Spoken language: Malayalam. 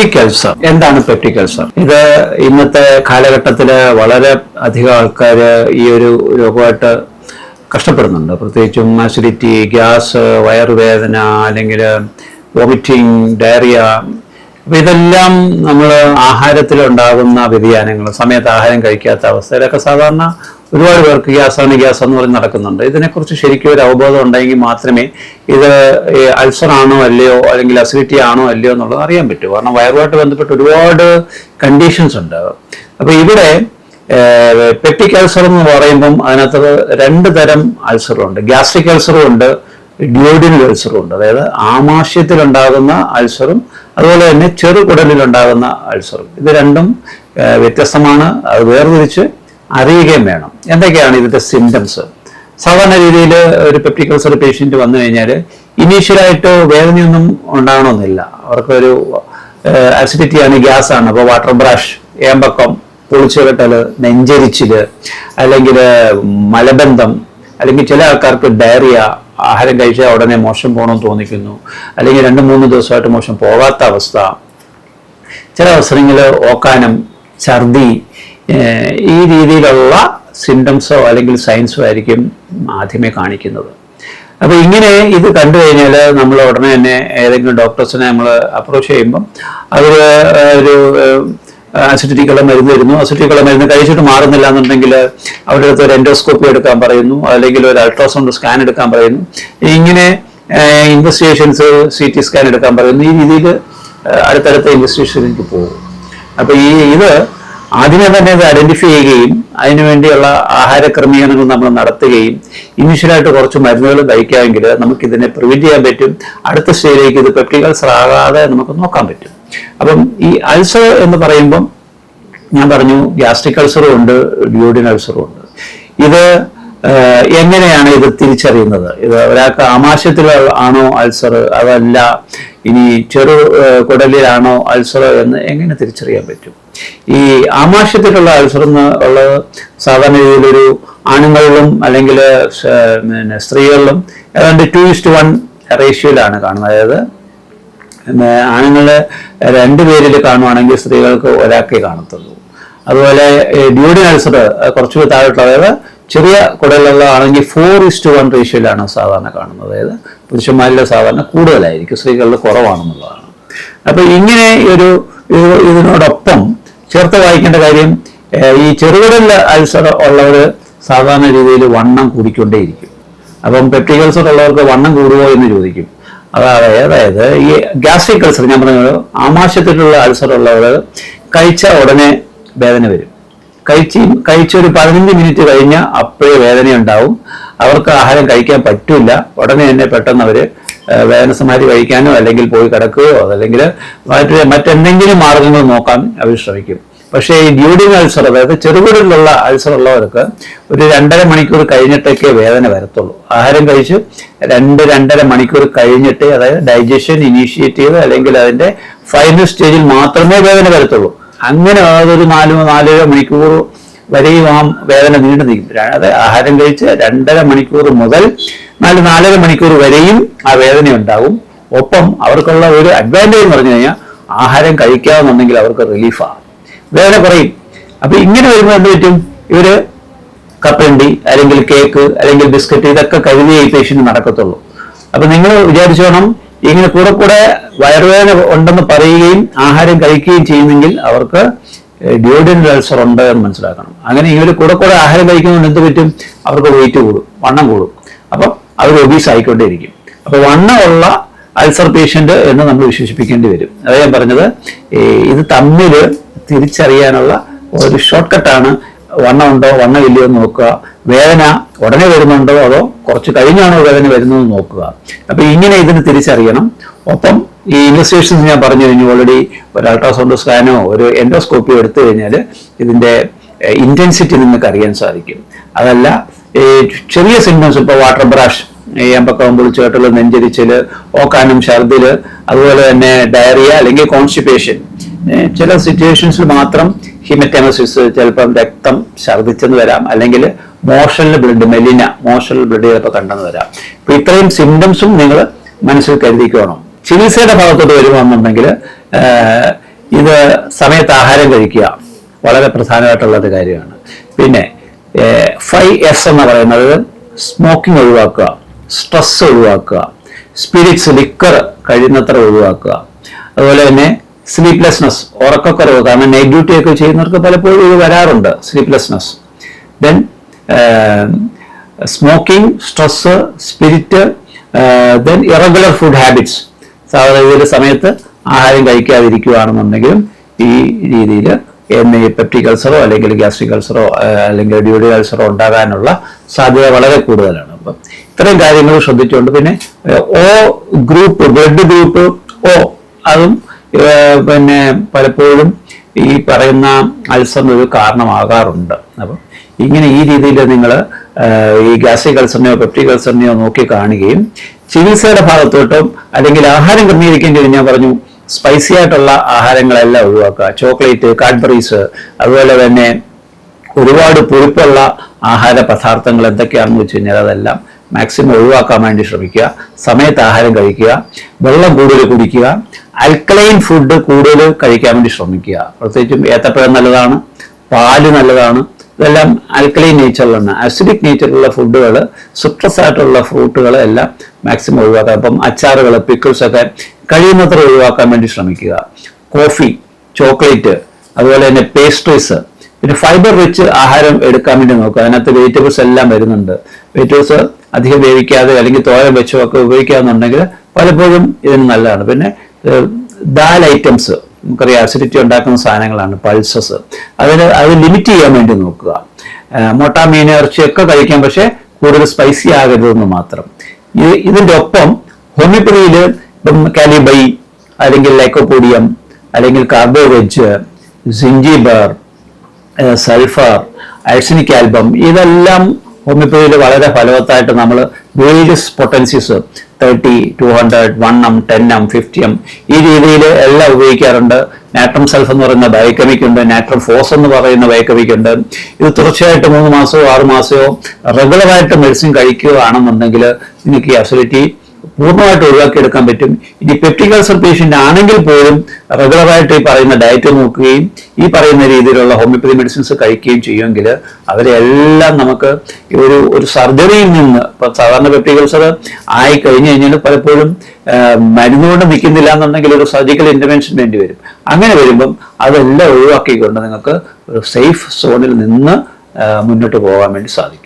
Peptic ulcer. എന്താണ് പെപ്റ്റിക് അൾസർ? ഇത് ഇന്നത്തെ കാലഘട്ടത്തിൽ വളരെ അധികം ആൾക്കാർ ഈ ഒരു രോഗമായിട്ട് കഷ്ടപ്പെടുന്നുണ്ട്. പ്രത്യേകിച്ചും അസിഡിറ്റി, ഗ്യാസ്, വയറുവേദന, അല്ലെങ്കിൽ വോമിറ്റിംഗ്, ഡയറിയ. അപ്പൊ ഇതെല്ലാം നമ്മൾ ആഹാരത്തിലുണ്ടാകുന്ന വ്യതിയാനങ്ങൾ, സമയത്ത് ആഹാരം കഴിക്കാത്ത അവസ്ഥയിലൊക്കെ സാധാരണ ഒരുപാട് പേർക്ക് ഗ്യാസ് എന്ന് പറഞ്ഞ് നടക്കുന്നുണ്ട്. ഇതിനെക്കുറിച്ച് ശരിക്കും ഒരു അവബോധം ഉണ്ടെങ്കിൽ മാത്രമേ ഇത് അൾസർ ആണോ അല്ലയോ, അല്ലെങ്കിൽ അസിഡിറ്റി ആണോ അല്ലയോ എന്നുള്ളത് അറിയാൻ പറ്റൂ. കാരണം വയറുമായിട്ട് ബന്ധപ്പെട്ട് ഒരുപാട് കണ്ടീഷൻസ് ഉണ്ട്. അപ്പൊ ഇവിടെ പെപ്റ്റിക് അൾസർ എന്ന് പറയുമ്പം അതിനകത്ത് രണ്ട് തരം അൾസറുണ്ട്. ഗ്യാസ്ട്രിക് അൾസറും ഉണ്ട്, ഡ്യൂഡിനൽ അൾസറും ഉണ്ട്. അതായത് ആമാശയത്തിലുണ്ടാകുന്ന അൾസറും അതുപോലെ തന്നെ ചെറുകുടലിലുണ്ടാകുന്ന അൾസറും. ഇത് രണ്ടും വ്യത്യസ്തമാണ്. അത് വേർതിരിച്ച് അറിയുകയും വേണം. എന്തൊക്കെയാണ് ഇതിന്റെ സിംറ്റംസ്? സാധാരണ രീതിയിൽ ഒരു പെപ്റ്റിക് അൾസർ പേഷ്യന്റ് വന്നു കഴിഞ്ഞാൽ ഇനീഷ്യലായിട്ട് വേദനയൊന്നും ഉണ്ടാകണമെന്നില്ല. അവർക്കൊരു അസിഡിറ്റി ആണ്, ഗ്യാസ് ആണ്. അപ്പോൾ വാട്ടർ ബ്രഷ്, ഏമ്പക്കം, പൊളിച്ചുകെട്ടല്, നെഞ്ചരിച്ചില്, അല്ലെങ്കിൽ മലബന്ധം, അല്ലെങ്കിൽ ചില ആൾക്കാർക്ക് ഡയറിയ, ആഹാരം കഴിച്ചാൽ ഉടനെ മോശം പോകണമെന്ന് തോന്നിക്കുന്നു, അല്ലെങ്കിൽ 2-3 ദിവസമായിട്ട് മോശം പോകാത്ത അവസ്ഥ, ചില അവസരങ്ങളിൽ ഓക്കാനം, ഛർദി, ഈ രീതിയിലുള്ള സിംറ്റംസോ അല്ലെങ്കിൽ സൈൻസോ ആയിരിക്കും ആദ്യമേ കാണിക്കുന്നത്. അപ്പോൾ ഇങ്ങനെ ഇത് കണ്ടു കഴിഞ്ഞാൽ നമ്മൾ ഉടനെ തന്നെ ഏതെങ്കിലും ഡോക്ടേഴ്സിനെ നമ്മൾ അപ്രോച്ച് ചെയ്യുമ്പം അവർ ഒരു അസിഡിറ്റിക്കുള്ള മരുന്ന് തരുന്നു. അസിഡിറ്റിക്കുള്ള മരുന്ന് കഴിച്ചിട്ട് മാറുന്നില്ല എന്നുണ്ടെങ്കിൽ അവരുടെ അടുത്ത് ഒരു എൻഡോസ്കോപ്പി എടുക്കാൻ പറയുന്നു, അല്ലെങ്കിൽ ഒരു അൾട്രാസൗണ്ട് സ്കാൻ എടുക്കാൻ പറയുന്നു. ഇങ്ങനെ ഇൻവെസ്റ്റിഗേഷൻസ്, CT സ്കാൻ എടുക്കാൻ പറയുന്നു. ഈ രീതിയിൽ അടുത്തടുത്ത ഇൻവെസ്റ്റിഗേഷനിലേക്ക് പോകും. അപ്പോൾ ഇത് ആദ്യമേ തന്നെ ഇത് ഐഡന്റിഫൈ ചെയ്യുകയും അതിനുവേണ്ടിയുള്ള ആഹാര ക്രമീകരണങ്ങൾ നമ്മൾ നടത്തുകയും ഇനീഷ്യലായിട്ട് കുറച്ച് മരുന്നുകൾ കഴിക്കാമെങ്കിൽ നമുക്കിതിനെ പ്രിവെന്റ് ചെയ്യാൻ പറ്റും. അടുത്ത സ്റ്റേജിലേക്ക് ഇത് പെപ്റ്റിക് അൾസർ ആകാതെ നമുക്ക് നോക്കാൻ പറ്റും. അപ്പം ഈ അൾസർ എന്ന് പറയുമ്പം ഞാൻ പറഞ്ഞു ഗ്യാസ്ട്രിക് അൾസറും ഉണ്ട്, ഡ്യൂഡിനൽ അൾസറും ഉണ്ട്. ഇത് എങ്ങനെയാണ് ഇത് തിരിച്ചറിയുന്നത്? ഇത് ഒരാൾക്ക് ആമാശയത്തിൽ ആണോ അൾസർ, അതല്ല ഇനി ചെറു കുടലിലാണോ അൾസർ എന്ന് എങ്ങനെ തിരിച്ചറിയാൻ പറ്റും? ഈ ആമാശയത്തിലുള്ള അൾസർ എന്ന് ഉള്ളത് സാധാരണ രീതിയിലൊരു ആണുങ്ങളിലും അല്ലെങ്കിൽ സ്ത്രീകളിലും ഏതാണ്ട് 2:1 റേഷ്യോയിലാണ് കാണുന്നത്. അതായത് ആണുങ്ങള് 2 പേരിൽ കാണുവാണെങ്കിൽ സ്ത്രീകൾക്ക് ഒരാൾക്കേ കാണത്തുള്ളൂ. അതുപോലെ ഡ്യൂഡിനൽ അൾസർ കുറച്ചുകൂടി താഴോട്ടുള്ള, അതായത് ചെറിയ കുടലുള്ള ആണെങ്കിൽ 4:1 റേഷ്യോയിലാണ് സാധാരണ കാണുന്നത്. അതായത് പുരുഷന്മാരിൽ സാധാരണ കൂടുതലായിരിക്കും, സ്ത്രീകളിൽ കുറവാണെന്നുള്ളതാണ്. അപ്പൊ ഇങ്ങനെ ഇതിനോടൊപ്പം ചേർത്ത് വായിക്കേണ്ട കാര്യം, ഈ ചെറുകുടലിൽ അൾസർ ഉള്ളവർ സാധാരണ രീതിയിൽ വണ്ണം കൂടിക്കൊണ്ടേയിരിക്കും. അപ്പം പെപ്റ്റിക് അൾസർ ഉള്ളവർക്ക് വണ്ണം കൂടുമോ എന്ന് ചോദിക്കും. അതായത് ഈ ഗ്യാസ്ട്രിക് അൾസർ, ഞാൻ പറഞ്ഞത് ആമാശയത്തിലുള്ള അൾസർ ഉള്ളവർ കഴിച്ച ഉടനെ വേദന വരും. കഴിച്ചൊരു 15 മിനിറ്റ് കഴിഞ്ഞ അപ്പോഴേ വേദന ഉണ്ടാവും. അവർക്ക് ആഹാരം കഴിക്കാൻ പറ്റില്ല. ഉടനെ തന്നെ പെട്ടെന്ന് അവർ വേദന സമാധി കഴിക്കാനോ അല്ലെങ്കിൽ പോയി കിടക്കുകയോ അതല്ലെങ്കിൽ മറ്റെന്തെങ്കിലും മാർഗങ്ങൾ നോക്കാൻ അവർ ശ്രമിക്കും. പക്ഷേ ഈ ഡ്യൂഡിനൽ അൾസർ, അതായത് ചെറുകുടലിലുള്ള അൾസർ ഉള്ളവർക്ക് ഒരു 2.5 മണിക്കൂർ കഴിഞ്ഞിട്ടൊക്കെ വേദന വരത്തുള്ളൂ. ആഹാരം കഴിച്ച് 2-2.5 മണിക്കൂർ കഴിഞ്ഞിട്ട്, അതായത് ഡൈജഷൻ ഇനീഷ്യേറ്റ് ചെയ്ത് അല്ലെങ്കിൽ അതിന്റെ ഫൈനൽ സ്റ്റേജിൽ മാത്രമേ വേദന വരത്തുള്ളൂ. അങ്ങനെ അതൊരു 4-4 മണിക്കൂർ വരെയും ആ വേദന നീണ്ടു നിൽക്കും. അതായത് ആഹാരം കഴിച്ച് 2.5 മണിക്കൂർ മുതൽ 4-4.5 മണിക്കൂർ വരെയും ആ വേദന ഉണ്ടാകും. ഒപ്പം അവർക്കുള്ള ഒരു അഡ്വാൻറ്റേജ് എന്ന് പറഞ്ഞു കഴിഞ്ഞാൽ ആഹാരം കഴിക്കാമെന്നുണ്ടെങ്കിൽ അവർക്ക് റിലീഫാണ്, വേദന കുറയും. അപ്പൊ ഇങ്ങനെ വരുമ്പോൾ എന്ത് പറ്റും? ഇവര് കപ്പലണ്ടി അല്ലെങ്കിൽ കേക്ക് അല്ലെങ്കിൽ ബിസ്ക്കറ്റ് ഇതൊക്കെ കരുതിയ ഈ പേഷ്യന്റ് നടക്കത്തുള്ളൂ. അപ്പൊ നിങ്ങൾ വിചാരിച്ചോണം, ഇങ്ങനെ കൂടെ വയറുവേദന ഉണ്ടെന്ന് പറയുകയും ആഹാരം കഴിക്കുകയും ചെയ്യുന്നെങ്കിൽ അവർക്ക് ഡ്യൂഡിനൽ അൾസർ ഉണ്ട് എന്ന് മനസ്സിലാക്കണം. അങ്ങനെ ഇവര് കൂടെ ആഹാരം കഴിക്കുന്നതുകൊണ്ട് എന്ത് പറ്റും? അവർക്ക് വെയിറ്റ് കൂടും, വണ്ണം കൂടും. അപ്പം അവർ ഒബീസ് ആയിക്കൊണ്ടേയിരിക്കും. അപ്പൊ വണ്ണമുള്ള അൾസർ പേഷ്യന്റ് എന്ന് നമ്മൾ വിശേഷിപ്പിക്കേണ്ടി വരും. അതാ ഞാൻ പറഞ്ഞത്, ഇത് തമ്മിൽ തിരിച്ചറിയാനുള്ള ഒരു ഷോർട്ട് കട്ടാണ്. വണ്ണമുണ്ടോ വണ്ണമില്ലയോ എന്ന് നോക്കുക, വേദന ഉടനെ വരുന്നുണ്ടോ അതോ കുറച്ച് കഴിഞ്ഞാണോ വേദന വരുന്നത് നോക്കുക. അപ്പൊ ഇങ്ങനെ ഇതിന് തിരിച്ചറിയണം. ഒപ്പം ഈ ഇൻവെസ്റ്റിഗേഷൻസ് ഞാൻ പറഞ്ഞു കഴിഞ്ഞു ഓൾറെഡി. ഒരു അൾട്രാസൗണ്ട് സ്കാനോ ഒരു എൻഡോസ്കോപ്പിയോ എടുത്തു കഴിഞ്ഞാൽ ഇതിന്റെ ഇന്റൻസിറ്റി നിങ്ങൾക്ക് അറിയാൻ സാധിക്കും. അതല്ല ചെറിയ സിംറ്റംസ്, ഇപ്പോൾ വാട്ടർ ബ്രഷ്, ഏമ്പക്കം, പൊളിച്ചുകെട്ടല്, നെഞ്ചരിച്ചില്, ഓക്കാനം, ഛർദില്, അതുപോലെ തന്നെ ഡയറിയ അല്ലെങ്കിൽ കോൺസ്റ്റിപ്പേഷൻ. ചില സിറ്റുവേഷൻസിൽ മാത്രം ഹിമറ്റമസിസ്, ചിലപ്പം രക്തം ഛർദിച്ചെന്ന് വരാം, അല്ലെങ്കിൽ മോഷണൽ ബ്ലഡ്, മോഷണൽ ബ്ലഡ് ചിലപ്പോൾ കണ്ടെന്ന് വരാം. അപ്പൊ ഇത്രയും സിംറ്റംസും നിങ്ങൾ മനസ്സിൽ കരുതിക്കണം. ചികിത്സയുടെ ഭാഗത്തോട്ട് വരുവാണെന്നുണ്ടെങ്കിൽ ഇത് സമയത്ത് ആഹാരം കഴിക്കുക വളരെ പ്രധാനമായിട്ടുള്ളൊരു കാര്യമാണ്. പിന്നെ 5S എന്ന് പറയുന്നത് സ്മോക്കിംഗ് ഒഴിവാക്കുക, സ്ട്രെസ് ഒഴിവാക്കുക, സ്പിരിറ്റ്സ് ലിക്കർ കഴിയുന്നത്ര ഒഴിവാക്കുക. അതുപോലെ തന്നെ സ്ലീപ്ലെസ്നെസ്, ഉറക്കക്കുറവ്. കാരണം നൈറ്റ് ഡ്യൂട്ടി ഒക്കെ ചെയ്യുന്നവർക്ക് പലപ്പോഴും ഇത് വരാറുണ്ട്, sleeplessness. Then smoking, stress, spirit, then irregular food habits. സാധാരണ സമയത്ത് ആഹാരം കഴിക്കാതിരിക്കുകയാണെന്നുണ്ടെങ്കിലും ഈ രീതിയിൽ പെപ്റ്റിക് അൾസറോ അല്ലെങ്കിൽ ഗ്യാസ്ട്രിക് അൾസറോ അല്ലെങ്കിൽ ഡ്യൂഡി അൾസറോ ഉണ്ടാകാനുള്ള സാധ്യത വളരെ കൂടുതലാണ്. അപ്പം ഇത്തരം കാര്യങ്ങൾ ശ്രദ്ധിച്ചുകൊണ്ട് പിന്നെ O group, blood group O, അതും പിന്നെ പലപ്പോഴും ഈ പറയുന്ന അൾസറിന് ഒരു കാരണമാകാറുണ്ട്. അപ്പം ഇങ്ങനെ ഈ രീതിയിൽ നിങ്ങൾ ഈ ഗ്യാസ്ട്രിക് അൾസറിനെയോ പെപ്റ്റിക് അൾസറിനെയോ നോക്കി കാണുകയും ചികിത്സയുടെ ഭാഗത്തോട്ടും അല്ലെങ്കിൽ ആഹാരം ക്രമീകരിക്കുകയും ചെയ്ത് ഞാൻ പറഞ്ഞു സ്പൈസി ആയിട്ടുള്ള ആഹാരങ്ങളെല്ലാം ഒഴിവാക്കുക. ചോക്ലേറ്റ്, കാഡ്ബറീസ്, അതുപോലെ തന്നെ ഒരുപാട് പുളിപ്പുള്ള ആഹാര പദാർത്ഥങ്ങൾ എന്തൊക്കെയാണെന്ന് വെച്ച് കഴിഞ്ഞാൽ അതെല്ലാം മാക്സിമം ഒഴിവാക്കാൻ വേണ്ടി ശ്രമിക്കുക. സമയത്ത് ആഹാരം കഴിക്കുക, വെള്ളം കൂടുതൽ കുടിക്കുക, ആൽക്കലൈൻ ഫുഡ് കൂടുതൽ കഴിക്കാൻ വേണ്ടി ശ്രമിക്കുക. പ്രത്യേകിച്ചും ഏത്തപ്പഴം നല്ലതാണ്, പാല് നല്ലതാണ്. ഇതെല്ലാം ആൽക്കലൈൻ നേച്ചറിലാണ്. അസിഡിക് നേച്ചറിലുള്ള ഫുഡുകൾ, സിട്രസ് ആയിട്ടുള്ള ഫ്രൂട്ടുകൾ എല്ലാം മാക്സിമം ഒഴിവാക്കുക. അപ്പം അച്ചാറുകൾ, പിക്കിൾസ് ഒക്കെ കഴിയുന്നത്ര ഒഴിവാക്കാൻ വേണ്ടി ശ്രമിക്കുക. കോഫി, ചോക്ലേറ്റ്, അതുപോലെ തന്നെ പേസ്ട്രീസ്. പിന്നെ ഫൈബർ റിച്ച് ആഹാരം എടുക്കാൻ വേണ്ടി നോക്കുക. അതിനകത്ത് വെജിറ്റബിൾസ് എല്ലാം വരുന്നുണ്ട്. വെജിറ്റബിൾസ് അധികം വേവിക്കാതെ അല്ലെങ്കിൽ തോരൻ വെച്ചോ ഒക്കെ ഉപയോഗിക്കാന്നുണ്ടെങ്കിൽ പലപ്പോഴും ഇതിന് നല്ലതാണ്. പിന്നെ ദാൽ ഐറ്റംസ്, നമുക്കറിയാം അസിഡിറ്റി ഉണ്ടാക്കുന്ന സാധനങ്ങളാണ്, പൾസസ്. അത് ലിമിറ്റ് ചെയ്യാൻ വേണ്ടി നോക്കുക. മുട്ട, മീൻ, ഇറച്ചിയൊക്കെ കഴിക്കാം, പക്ഷെ കൂടുതൽ സ്പൈസി ആകരുതെന്ന് മാത്രം. ഇതിൻ്റെ ഒപ്പം ഹോമിയോപ്പതിയിൽ ഇപ്പം കാലിബൈ അല്ലെങ്കിൽ ലൈക്കോപോഡിയം അല്ലെങ്കിൽ കാർബോവെജ്, സിഞ്ചിബർ, സൾഫർ, ആഴ്സനിക് ആൽബം, ഇതെല്ലാം ഹോമിയോപ്പതിയിൽ വളരെ ഫലവത്തായിട്ട് നമ്മൾ various potencies 30, 200, 1M, 10M, 50M ഈ രീതിയിൽ എല്ലാം ഉപയോഗിക്കാറുണ്ട്. നാട്രം സൾഫ് എന്ന് പറയുന്ന ബയോകെമിക് ഉണ്ട്, നാട്രം ഫോസ് എന്ന് പറയുന്ന ബയോകെമിക് ഉണ്ട്. ഇത് തുടർച്ചയായിട്ട് 3 മാസമോ 6 മാസമോ റെഗുലറായിട്ട് മെഡിസിൻ കഴിക്കുകയാണെന്നുണ്ടെങ്കിൽ നിങ്ങൾക്ക് ഈ അസിഡിറ്റി പൂർണ്ണമായിട്ട് ഒഴിവാക്കിയെടുക്കാൻ പറ്റും. ഇനി പെപ്റ്റിക് അൾസർ പേഷ്യൻ്റ് ആണെങ്കിൽ പോലും റെഗുലറായിട്ട് ഈ പറയുന്ന ഡയറ്റ് നോക്കുകയും ഈ പറയുന്ന രീതിയിലുള്ള ഹോമിയോപ്പതി മെഡിസിൻസ് കഴിക്കുകയും ചെയ്യുമെങ്കിൽ അവരെല്ലാം നമുക്ക് ഒരു സർജറിയിൽ നിന്ന്, ഇപ്പം സാധാരണ പെപ്റ്റിക് അൾസർ ആയി കഴിഞ്ഞു കഴിഞ്ഞാൽ പലപ്പോഴും മരുന്നുകൊണ്ട് നിൽക്കുന്നില്ല എന്നുണ്ടെങ്കിൽ ഒരു സർജിക്കൽ ഇൻ്റർവെൻഷൻ വേണ്ടി വരും. അങ്ങനെ വരുമ്പം അതെല്ലാം ഒഴിവാക്കിക്കൊണ്ട് നിങ്ങൾക്ക് ഒരു സേഫ് സോണിൽ നിന്ന് മുന്നോട്ട് പോകാൻ വേണ്ടി സാധിക്കും.